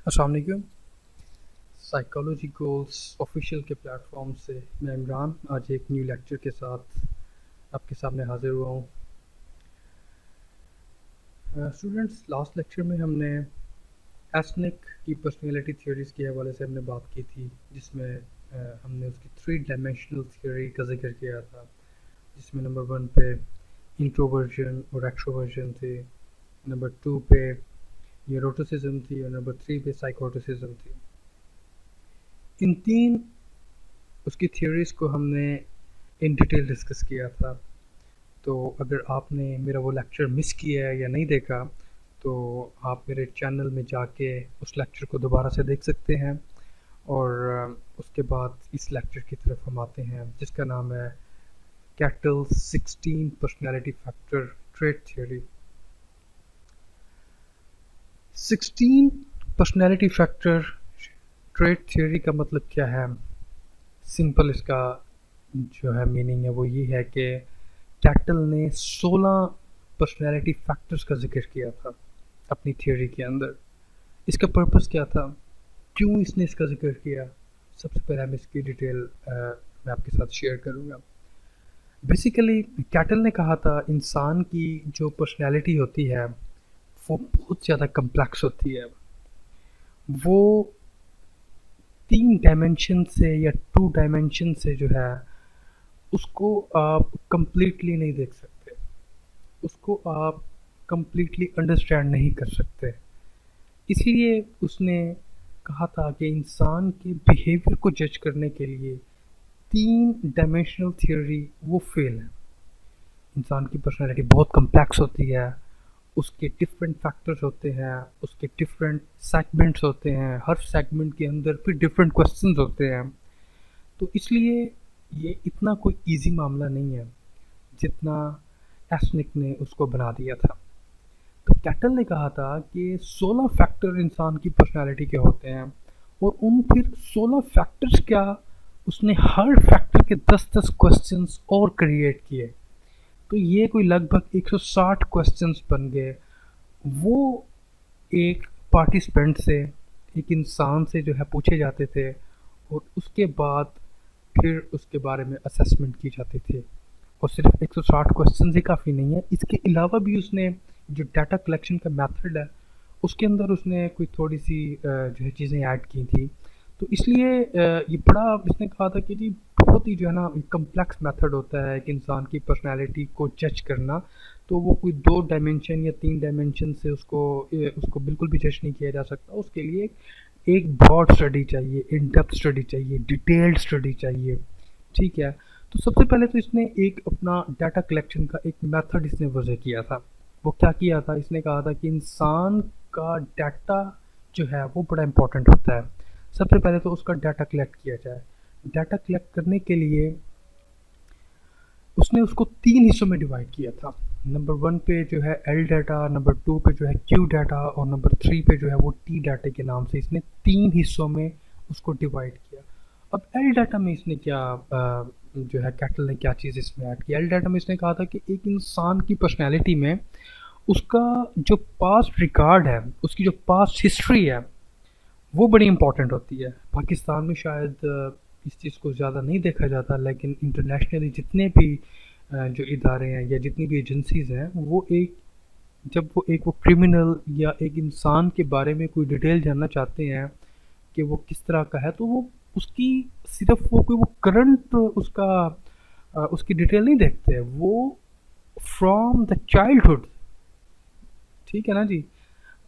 अस्सलाम वालेकुम। Psychology goals official के प्लेटफॉर्म से मैं इमरान आज एक न्यू लेक्चर के साथ आपके सामने हाजिर हुआ हूँ। स्टूडेंट्स, लास्ट लेक्चर में हमने एस्निक की पर्सनैलिटी थ्योरीज़ के हवाले से हमने बात की थी, जिसमें हमने उसकी 3 डायमेंशनल थ्योरी का जिक्र किया था, जिसमें नंबर 1 पे इंट्रोवर्जन और एक्सट्रोवर्जन थे, नंबर 2 पे न्यूरोटिसिज्म थी और नंबर 3 पे साइकोटिसिज्म थी। इन 3 उसकी थ्योरीज़ को हमने इन डिटेल डिस्कस किया था। तो अगर आपने मेरा वो लेक्चर मिस किया है या नहीं देखा, तो आप मेरे चैनल में जाके उस लेक्चर को दोबारा से देख सकते हैं। और उसके बाद इस लेक्चर की तरफ हम आते हैं, जिसका नाम है cattle 16 personality factor trait theory. 16 personality factor trait theory का मतलब क्या है? सिंपल इसका जो है मीनिंग है वो ये है कि कैटल ने 16 पर्सनैलिटी फैक्टर्स का जिक्र किया था अपनी थ्योरी के अंदर। इसका पर्पस क्या था, क्यों इसने इसका जिक्र किया? सबसे पहले हम इसकी डिटेल मैं आपके साथ शेयर करूँगा। बेसिकली कैटल ने कहा था इंसान की जो पर्सनैलिटी होती है वो बहुत ज़्यादा कम्प्लेक्स होती है। वो 3 डायमेंशन से या 2 डायमेंशन से जो है उसको आप कंप्लीटली नहीं देख सकते, उसको आप कंप्लीटली अंडरस्टैंड नहीं कर सकते। इसलिए उसने कहा था कि इंसान के बिहेवियर को जज करने के लिए 3 डायमेंशनल थ्योरी वो फेल है। इंसान की पर्सनैलिटी बहुत कम्प्लेक्स होती है, उसके डिफरेंट फैक्टर्स होते हैं, उसके डिफरेंट सेगमेंट्स होते हैं, हर सेगमेंट के अंदर फिर डिफरेंट क्वेश्चंस होते हैं। तो इसलिए ये इतना कोई इजी मामला नहीं है जितना एस्निक ने उसको बना दिया था। तो कैटल ने कहा था कि 16 फैक्टर इंसान की पर्सनालिटी के होते हैं, और उन फिर 16 फैक्टर्स क्या, उसने हर फैक्टर के 10-10 क्वेश्चंस और क्रिएट किए। तो ये कोई लगभग 160 क्वेश्चंस बन गए। वो एक पार्टिसिपेंट से, एक इंसान से जो है पूछे जाते थे, और उसके बाद फिर उसके बारे में असेसमेंट की जाती थी। और सिर्फ 160 क्वेश्चन ही काफ़ी नहीं है, इसके अलावा भी उसने जो डाटा कलेक्शन का मेथड है उसके अंदर उसने कोई थोड़ी सी जो है चीज़ें ऐड की थी। तो इसलिए ये बड़ा इसने कहा था कि जी बहुत ही जो है ना कम्प्लेक्स मेथड होता है कि इंसान की पर्सनालिटी को जज करना। तो वो कोई 2 डायमेंशन या 3 डायमेंशन से उसको बिल्कुल भी जज नहीं किया जा सकता। उसके लिए एक ब्रॉड स्टडी चाहिए, इन डेप्थ स्टडी चाहिए, डिटेल्ड स्टडी चाहिए। ठीक है, तो सबसे पहले तो इसने एक अपना डाटा कलेक्शन का एक मेथड इसने वजह किया था। वो क्या किया था, इसने कहा था कि इंसान का डाटा जो है वो बड़ा इंपॉर्टेंट होता है। सबसे पहले तो उसका डाटा कलेक्ट किया जाए। डाटा कलेक्ट करने के लिए उसने उसको 3 हिस्सों में डिवाइड किया था। नंबर 1 पे जो है एल डाटा, नंबर 2 पे जो है क्यू डाटा, और नंबर 3 पे जो है वो टी डाटा के नाम से इसने 3 हिस्सों में उसको डिवाइड किया। अब एल डाटा में इसने क्या जो है कैटल ने क्या चीज़ इसमें ऐड की? एल डाटा में इसने कहा था कि एक इंसान की पर्सनैलिटी में उसका जो पास्ट रिकॉर्ड है, उसकी जो पास्ट हिस्ट्री है वो बड़ी इंपॉर्टेंट होती है। पाकिस्तान में शायद इस चीज़ को ज़्यादा नहीं देखा जाता, लेकिन इंटरनेशनली जितने भी जो इदारे हैं या जितनी भी एजेंसीज़ हैं, वो एक जब वो क्रिमिनल या एक इंसान के बारे में कोई डिटेल जानना चाहते हैं कि वो किस तरह का है, तो वो उसकी सिर्फ वो करंट उसकी डिटेल नहीं देखते, वो फ्रॉम द चाइल्डहुड, ठीक है ना जी,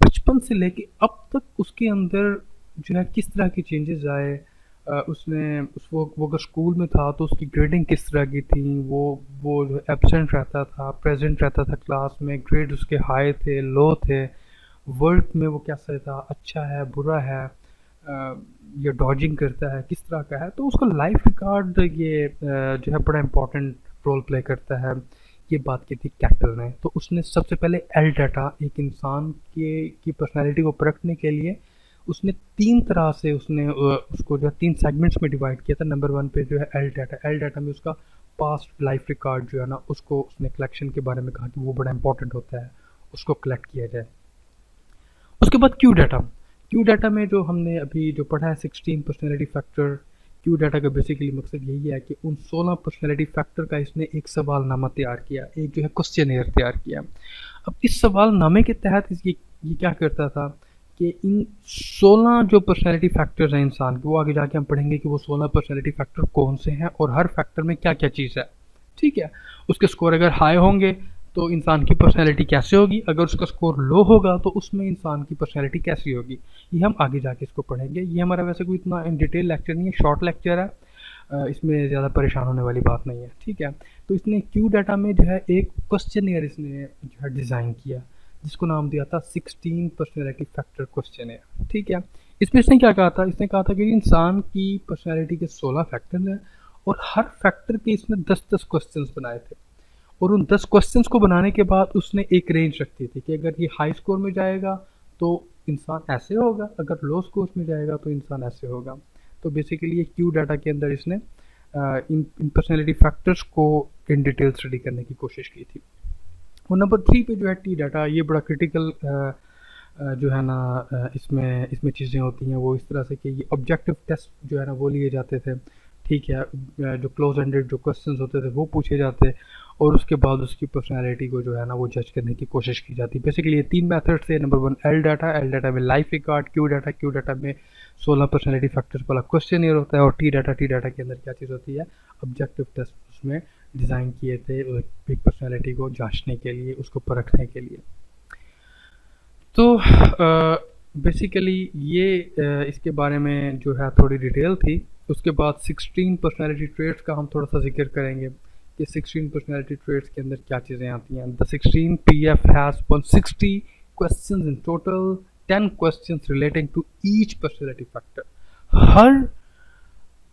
बचपन से लेके अब तक उसके अंदर जो है किस तरह के चेंजेस आए। उसने वो अगर स्कूल में था तो उसकी ग्रेडिंग किस तरह की थी, वो जो एब्सेंट रहता था, प्रेजेंट रहता था क्लास में, ग्रेड उसके हाई थे, लो थे, वर्क में वो कैसा था, अच्छा है, बुरा है, या डॉजिंग करता है, किस तरह का है। तो उसका लाइफ रिकॉर्ड ये जो है बड़ा इंपॉर्टेंट रोल प्ले करता है। ये बात की थी कैटल ने। तो उसने सबसे पहले एल डाटा, एक इंसान के की पर्सनालिटी को परखने के लिए उसने 3 तरह से उसको जो है 3 सेगमेंट्स में डिवाइड किया था। नंबर 1 पे जो है एल डाटा, एल डाटा में उसका पास्ट लाइफ रिकॉर्ड जो है ना, उसको उसने कलेक्शन के बारे में कहा कि वो बड़ा इंपॉर्टेंट होता है, उसको कलेक्ट किया जाए। उसके बाद क्यू डाटा, क्यू डाटा में जो हमने अभी जो पढ़ा है 16 पर्सनैलिटी फैक्टर, क्यू डाटा का बेसिकली मकसद यही है कि उन 16 पर्सनैलिटी फैक्टर का इसने एक सवालनामा तैयार किया, एक जो है क्वेश्चनेयर तैयार किया। अब इस सवालनामे के तहत ये क्या करता था कि इन 16 जो पर्सनैलिटी फैक्टर्स हैं इंसान के, वो आगे जाके हम पढ़ेंगे कि वो 16 पर्सनैलिटी फैक्टर कौन से हैं और हर फैक्टर में क्या क्या चीज़ है, ठीक है। उसके स्कोर अगर हाई होंगे तो इंसान की पर्सनैलिटी कैसे होगी, अगर उसका स्कोर लो होगा तो उसमें इंसान की पर्सनैलिटी कैसी होगी, ये हम आगे जाके इसको पढ़ेंगे। ये हमारा वैसे कोई इतना इन डिटेल लेक्चर नहीं है, शॉर्ट लेक्चर है, इसमें ज़्यादा परेशान होने वाली बात नहीं है, ठीक है। तो इसने क्यू डाटा में जो है एक क्वेश्चनियर इसने जो है डिज़ाइन किया, जिसको नाम दिया था 16 पर्सनैलिटी फैक्टर क्वेश्चनियर, ठीक है। इसमें इसने क्या कहा था, इसने कहा था कि इंसान की पर्सनैलिटी के 16 फैक्टर हैं और हर फैक्टर के इसने 10-10 क्वेश्चंस बनाए थे, और उन 10 क्वेश्चंस को बनाने के बाद उसने एक रेंज रखी थी कि अगर ये हाई स्कोर में जाएगा तो इंसान ऐसे होगा, अगर लो स्कोर में जाएगा तो इंसान ऐसे होगा। तो बेसिकली ये क्यू डाटा के अंदर इसने इन पर्सनैलिटी फैक्टर्स को इन डिटेल स्टडी करने की कोशिश की थी। और नंबर 3 पे जो है टी डाटा, ये बड़ा क्रिटिकल जो है ना इसमें चीज़ें होती हैं वो इस तरह से कि ये ऑब्जेक्टिव टेस्ट जो है ना वो लिए जाते थे, ठीक है। जो क्लोज एंडेड जो क्वेश्चंस होते थे वो पूछे जाते और उसके बाद उसकी पर्सनैलिटी को जो है ना वो जज करने की कोशिश की जाती। बेसिकली ये 3 मेथड थे। नंबर 1 एल डाटा में लाइफ रिकॉर्ड, क्यू डाटा में 16 पर्सनैलिटी फैक्टर्स वाला क्वेश्चन होता है, और टी डाटा के अंदर क्या चीज़ होती है, ऑब्जेक्टिव टेस्ट उसमें डिज़ाइन किए थे एक पर्सनैलिटी को जांचने के लिए, उसको परखने के लिए। तो बेसिकली ये इसके बारे में जो है थोड़ी डिटेल थी। उसके बाद 16 पर्सनैलिटी ट्रेट्स का हम थोड़ा सा जिक्र करेंगे कि 16 पर्सनैलिटी ट्रेट्स के अंदर क्या चीज़ें आती हैं। The 16 PF has 160 questions in total, 10 questions relating to each personality factor. हर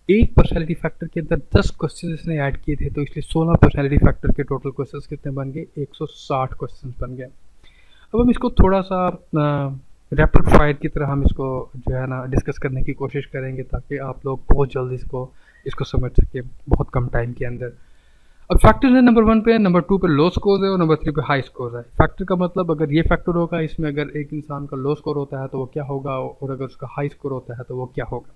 एक पर्सनैलिटी फैक्टर के अंदर 10 क्वेश्चन इसने ऐड किए थे, तो इसलिए 16 पर्सनैलिटी फैक्टर के टोटल क्वेश्चंस कितने बन गए, 160 क्वेश्चन बन गए। अब हम इसको थोड़ा सा रैपिड फायर की तरह हम इसको जो है ना डिस्कस करने की कोशिश करेंगे, ताकि आप लोग बहुत जल्द इसको समझ सके बहुत कम टाइम के अंदर। अब फैक्टर्स है, नंबर 1 पे, नंबर 2 पे लो स्कोर है और नंबर 3 पे हाई स्कोर है। फैक्टर का मतलब अगर ये फैक्टर होगा, इसमें अगर एक इंसान का लो स्कोर होता है तो वो क्या होगा, और अगर उसका हाई स्कोर होता है तो वो क्या होगा।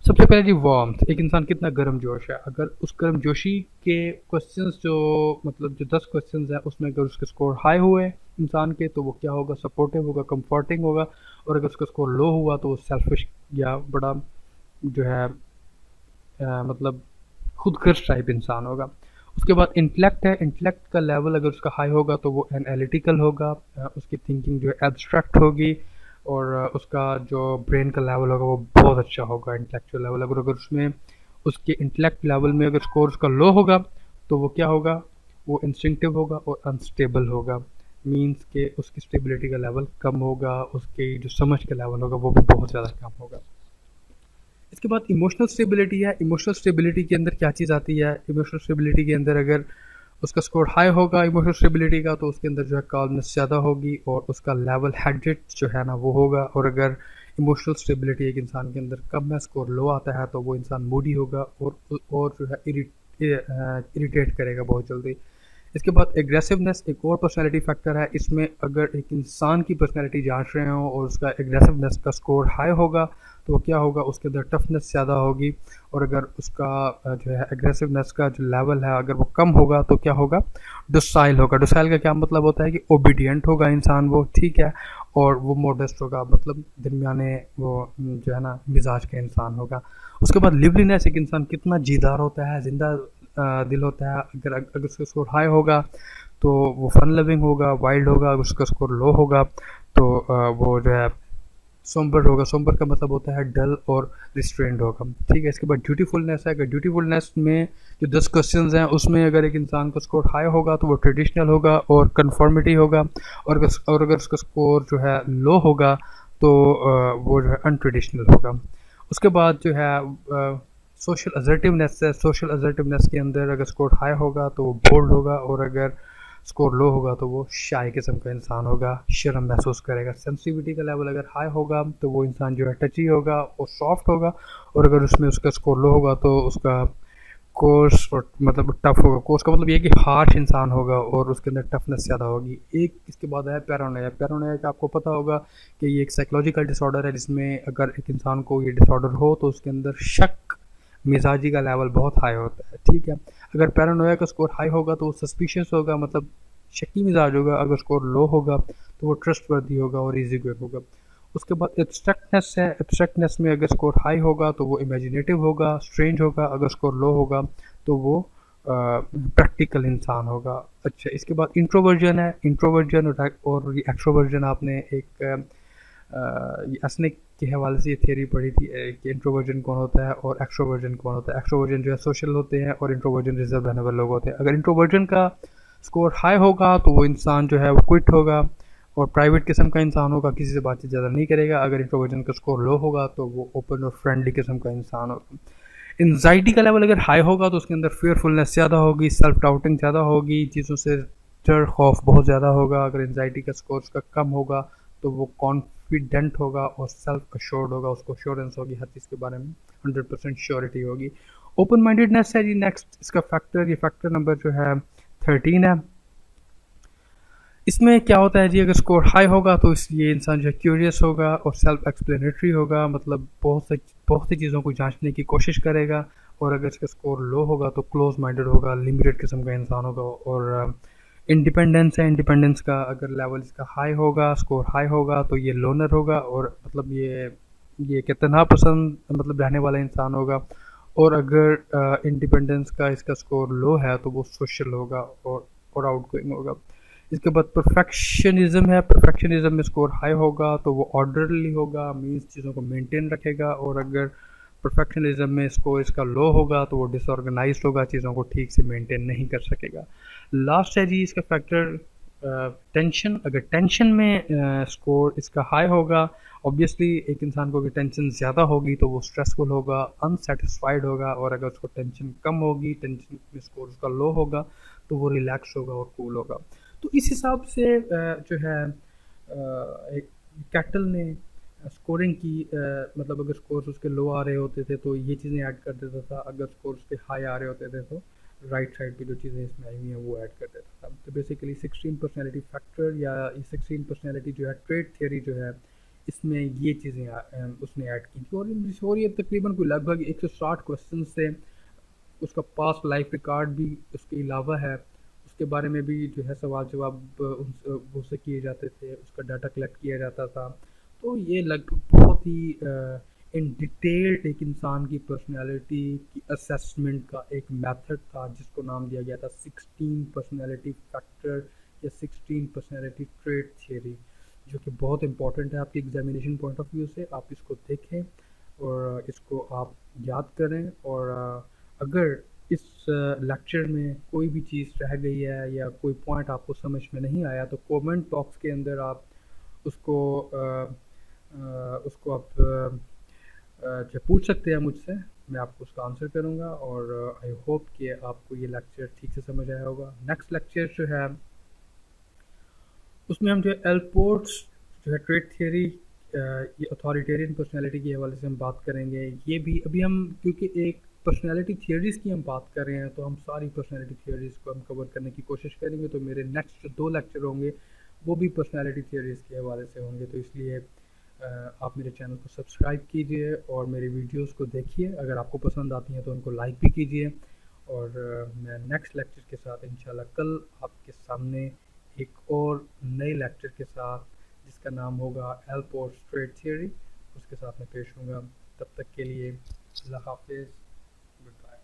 सबसे पहले जी वार्मथ, एक इंसान कितना गर्म जोश है। अगर उस गर्म जोशी के क्वेश्चंस जो मतलब जो 10 क्वेश्चंस हैं उसमें अगर उसके स्कोर हाई हुए इंसान के तो वो क्या होगा, सपोर्टिव होगा, कंफर्टिंग होगा। और अगर उसका स्कोर लो हुआ तो वो सेल्फिश या बड़ा जो है मतलब खुदगर्ज टाइप इंसान होगा। उसके बाद इंटेलेक्ट है, इंटेलेक्ट का लेवल अगर उसका हाई होगा तो वो एनालिटिकल होगा, उसकी थिंकिंग जो है एब्स्ट्रैक्ट होगी, और उसका जो ब्रेन का लेवल होगा वो बहुत अच्छा होगा, इंटेलेक्चुअल लेवल। अगर उसमें उसके इंटेलेक्ट लेवल में अगर स्कोर उसका लो होगा तो वो क्या होगा, वो इंस्टिंक्टिव होगा और अनस्टेबल होगा। मीन्स के उसकी स्टेबिलिटी का लेवल कम होगा, उसकी जो समझ का लेवल होगा वो भी बहुत ज़्यादा कम होगा। इसके बाद इमोशनल स्टेबिलिटी है। इमोशनल स्टेबिलिटी के अंदर क्या चीज़ आती है, इमोशनल स्टेबिलिटी के अंदर अगर उसका स्कोर हाई होगा इमोशनल स्टेबिलिटी का तो उसके अंदर जो है काल्मनेस ज़्यादा होगी और उसका लेवल हेडेड जो है ना वो होगा। और अगर इमोशनल स्टेबिलिटी एक इंसान के अंदर कम है, स्कोर लो आता है, तो वो इंसान मूडी होगा और जो है इरिटेट करेगा बहुत जल्दी। इसके बाद एग्रेसिवनेस एक और पर्सनैलिटी फैक्टर है। इसमें अगर एक इंसान की पर्सनैलिटी जांच रहे हो और उसका एग्रेसिवनेस का स्कोर हाई होगा तो वो क्या होगा, उसके अंदर टफनेस ज़्यादा होगी। और अगर उसका जो है एग्रेसिवनेस का जो लेवल है अगर वो कम होगा तो क्या होगा, डोसाइल होगा। डोसाइल का क्या मतलब होता है कि ओबीडियंट होगा इंसान वो, ठीक है। और वो मोडेस्ट होगा, मतलब दरमियाने वो जो है ना मिजाज का इंसान होगा। उसके बाद लिवलीनेस, एक इंसान कितना जीदार होता है, जिंदा दिल होता है। अगर उसका स्कोर हाई होगा तो वो फन लविंग होगा, वाइल्ड होगा। अगर उसका स्कोर लो होगा तो वो जो है सोम्बर होगा। सोम्बर का मतलब होता है डल और रिस्ट्रेंड होगा, ठीक है। इसके बाद ड्यूटीफुलनेस है। अगर ड्यूटीफुलनेस में जो 10 क्वेश्चंस हैं उसमें अगर एक इंसान का स्कोर हाई होगा तो वो ट्रेडिशनल होगा और कन्फॉर्मिटी होगा। और अगर उसका स्कोर जो है लो होगा तो वो जो है अनट्रेडिशनल होगा। उसके बाद जो है सोशल असर्टिवनेस है। सोशल असर्टिवनेस के अंदर अगर स्कोर हाई होगा तो वो बोल्ड होगा, और अगर स्कोर लो होगा तो वो शाय किस्म का इंसान होगा, शर्म महसूस करेगा। सेंसिटिविटी का लेवल अगर हाई होगा तो वो इंसान जो है टची होगा और सॉफ्ट होगा। और अगर उसमें उसका स्कोर लो होगा तो उसका कोर्स और मतलब टफ होगा। कोर्स का मतलब ये है कि हार्श इंसान होगा और उसके अंदर टफनेस ज़्यादा होगी। एक इसके बाद है पैरानोया। पैरानोया का आपको पता होगा कि ये एक साइकोलॉजिकल डिसऑर्डर है, जिसमें अगर एक इंसान को ये डिसऑर्डर हो तो उसके अंदर शक मिजाजी का लेवल बहुत हाई होता है। ठीक है, अगर पैरानोया का स्कोर हाई होगा तो वो सस्पिशियस होगा, मतलब शक्की मिजाज होगा। अगर स्कोर लो होगा तो वो ट्रस्ट वर्दी होगा और इजी गोइंग होगा। उसके बाद एब्स्ट्रैक्टनेस है। एब्स्ट्रैक्टनेस में अगर स्कोर हाई होगा तो वो इमेजिनेटिव होगा, स्ट्रेंज होगा। अगर स्कोर लो होगा तो वो प्रैक्टिकल इंसान होगा। अच्छा, इसके बाद इंट्रोवर्जन है। इंट्रोवर्जन और एक्सट्रोवर्जन आपने एक ये असनिक के हवाले से ये थियरी पढ़ी थी कि इंट्रोवर्जन कौन होता है और एक्सट्रोवर्जन कौन होता है। एक्सट्रोवर्जन जो है सोशल होते हैं और इंट्रोवर्जन रिजर्व रहने वाले लोग होते हैं। अगर इंट्रोवर्जन का स्कोर हाई होगा तो वो इंसान जो है वो क्विट होगा और प्राइवेट किस्म का इंसान होगा, किसी से बातचीत ज़्यादा नहीं करेगा। अगर इंट्रोवर्जन का स्कोर लो होगा तो वो ओपन और फ्रेंडली किस्म का इंसान होगा। एंजाइटी का लेवल अगर हाई होगा तो उसके अंदर फेयरफुलनेस ज़्यादा होगी, सेल्फ डाउटिंग ज़्यादा होगी, चीज़ों से डर खौफ बहुत ज़्यादा होगा। अगर एंजाइटी का स्कोर उसका कम होगा तो वो कॉन्फिडेंट होगा और सेल्फ अश्योर्ड होगा, उसको अश्योरेंस होगी हर चीज़ के बारे में, 100% श्योरिटी होगी। ओपन माइंडेडनेस है जी नेक्स्ट इसका फैक्टर। ये फैक्टर नंबर जो है 13 है। इसमें क्या होता है जी, अगर स्कोर हाई होगा तो इसलिए इंसान जो है क्यूरियस होगा और सेल्फ एक्सप्लेनेटरी होगा, मतलब बहुत सी चीज़ों को जांचने की कोशिश करेगा। और अगर इसका स्कोर लो होगा तो क्लोज माइंडेड होगा, लिमिटेड किस्म का इंसान होगा। और इंडिपेंडेंस है। इंडिपेंडेंस का अगर लेवल इसका हाई होगा, स्कोर हाई होगा तो ये लोनर होगा और मतलब ये कि तनहा पसंद मतलब रहने वाला इंसान होगा। और अगर इंडिपेंडेंस का इसका स्कोर लो है तो वो सोशल होगा और आउटगोइंग होगा। इसके बाद परफेक्शनिज्म है। परफेक्शनिज्म में स्कोर हाई होगा तो वो ऑर्डरली होगा, मीन्स चीज़ों को मेंटेन रखेगा। और अगर परफेक्शनिज्म में स्कोर इसका लो होगा तो वो डिसऑर्गेनाइज्ड होगा, चीज़ों को ठीक से मेंटेन नहीं कर सकेगा। लास्ट है जी इसका फैक्टर टेंशन। अगर टेंशन में स्कोर इसका हाई होगा, ऑब्वियसली एक इंसान को अगर टेंशन ज़्यादा होगी तो वो स्ट्रेसफुल होगा, अनसेटिस्फाइड होगा। और अगर उसको टेंशन कम होगी, टेंशन में स्कोर उसका लो होगा तो वो रिलैक्स होगा और कूल होगा। तो इस हिसाब से जो है एक कैटल ने स्कोरिंग की, मतलब अगर स्कोर्स उसके लो आ रहे होते थे तो ये चीज़ें ऐड कर देता था, अगर स्कोर उसके हाई आ रहे होते थे तो राइट साइड पे जो चीज़ें इसमें आई हुई हैं वो ऐड कर देता था। तो बेसिकली 16 पर्सनैलिटी फैक्टर या 16 पर्सनैलिटी जो है ट्रेड थियरी जो है, इसमें ये चीज़ें उसने ऐड की थी। और ये तकरीबन कोई लगभग 160 क्वेश्चन से उसका पास्ट लाइफ रिकॉर्ड भी उसके अलावा है, उसके बारे में भी जो है सवाल जवाब उससे किए जाते थे, उसका डाटा कलेक्ट किया जाता था। तो ये लगभग बहुत ही इन डिटेल्ड एक इंसान की पर्सनालिटी की असेसमेंट का एक मेथड था, जिसको नाम दिया गया था 16 पर्सनालिटी फैक्टर या 16 पर्सनालिटी ट्रेट थियरी, जो कि बहुत इंपॉर्टेंट है आपकी एग्जामिनेशन पॉइंट ऑफ व्यू से। आप इसको देखें और इसको आप याद करें। और अगर इस लेक्चर में कोई भी चीज़ रह गई है या कोई पॉइंट आपको समझ में नहीं आया तो कमेंट बॉक्स के अंदर आप उसको उसको आप जो पूछ सकते हैं मुझसे, मैं आपको उसका आंसर करूँगा। और आई होप कि आपको ये लेक्चर ठीक से समझ आया होगा। नेक्स्ट लेक्चर जो है उसमें हम जो है एलपोर्ट्स जो है ट्रेड थियरी, ये अथॉरिटेरियन पर्सनालिटी के हवाले से हम बात करेंगे। ये भी अभी हम क्योंकि एक पर्सनालिटी थियरीज़ की हम बात कर रहे हैं तो हम सारी पर्सनालिटी थियरीज़ को हम कवर करने की कोशिश करेंगे। तो मेरे नेक्स्ट जो 2 लेक्चर होंगे वो भी पर्सनालिटी थियरीज़ के हवाले से होंगे। तो इसलिए आप मेरे चैनल को सब्सक्राइब कीजिए और मेरी वीडियोस को देखिए। अगर आपको पसंद आती हैं तो उनको लाइक भी कीजिए। और मैं नेक्स्ट लेक्चर के साथ इंशाल्लाह कल आपके सामने एक और नए लेक्चर के साथ, जिसका नाम होगा एलपोर्ट्स ट्रेड थियरी, उसके साथ मैं पेश होऊंगा। तब तक के लिए अल्लाह हाफिज़, गुड बाय।